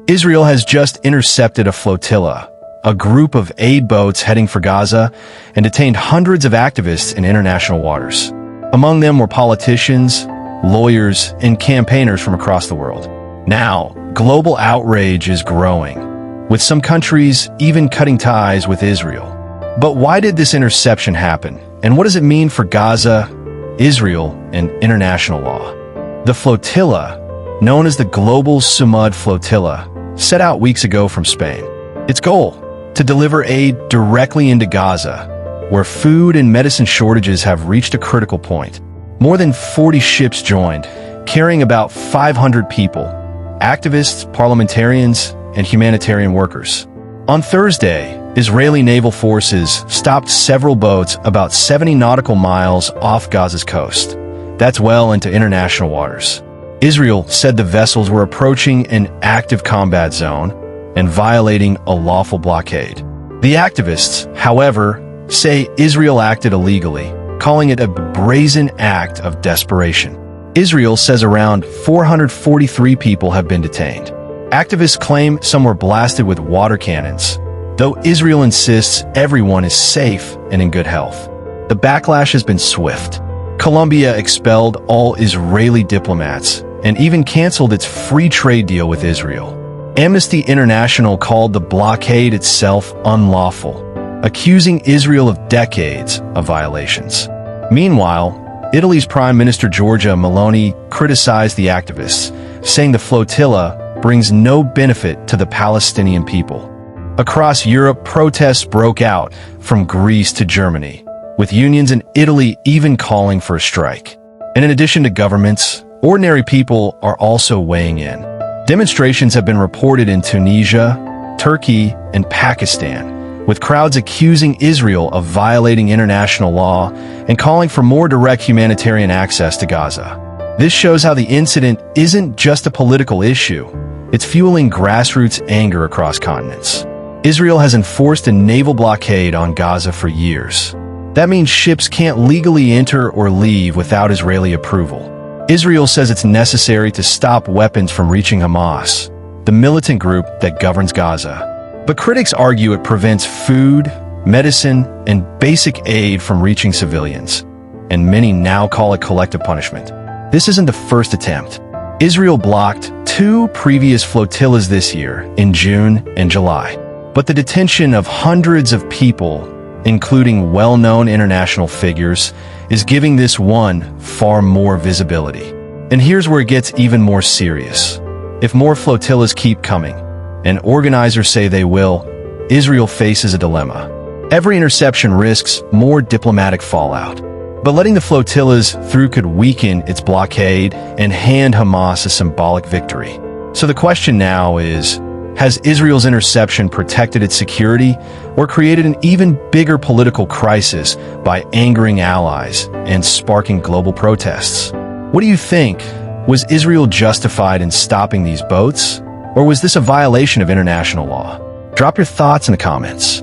Israel has just intercepted a flotilla, a group of aid boats heading for Gaza, and detained hundreds of activists in international waters. Among them were politicians, lawyers, and campaigners from across the world. Now, global outrage is growing, with some countries even cutting ties with Israel. But why did this interception happen, and what does it mean for Gaza, Israel, and international law? The flotilla, known as the Global Sumud Flotilla, set out weeks ago from Spain. Its goal: to deliver aid directly into Gaza, where food and medicine shortages have reached a critical point. More than 40 ships joined, carrying about 500 people, activists, parliamentarians, and humanitarian workers. On Thursday, Israeli naval forces stopped several boats about 70 nautical miles off Gaza's coast. That's well into international waters. Israel said the vessels were approaching an active combat zone and violating a lawful blockade. The activists, however, say Israel acted illegally, calling it a brazen act of desperation. Israel says around 443 people have been detained. Activists claim some were blasted with water cannons, though Israel insists everyone is safe and in good health. The backlash has been swift. Colombia expelled all Israeli diplomats and even canceled its free trade deal with Israel. Amnesty International called the blockade itself unlawful, accusing Israel of decades of violations. Meanwhile, Italy's Prime Minister Giorgia Meloni criticized the activists, saying the flotilla brings no benefit to the Palestinian people. Across Europe, protests broke out from Greece to Germany, with unions in Italy even calling for a strike. And in addition to governments, ordinary people are also weighing in. Demonstrations have been reported in Tunisia, Turkey, and Pakistan, with crowds accusing Israel of violating international law and calling for more direct humanitarian access to Gaza. This shows how the incident isn't just a political issue, it's fueling grassroots anger across continents. Israel has enforced a naval blockade on Gaza for years. That means ships can't legally enter or leave without Israeli approval. Israel says it's necessary to stop weapons from reaching Hamas, the militant group that governs Gaza. But critics argue it prevents food, medicine, and basic aid from reaching civilians, and many now call it collective punishment. This isn't the first attempt. Israel blocked 2 previous flotillas this year, in June and July. But the detention of hundreds of people, including well-known international figures, is giving this one far more visibility. And here's where it gets even more serious. If more flotillas keep coming, and organizers say they will, Israel faces a dilemma. Every interception risks more diplomatic fallout. But letting the flotillas through could weaken its blockade and hand Hamas a symbolic victory. So the question now is, has Israel's interception protected its security or created an even bigger political crisis by angering allies and sparking global protests? What do you think? Was Israel justified in stopping these boats, or was this a violation of international law? Drop your thoughts in the comments.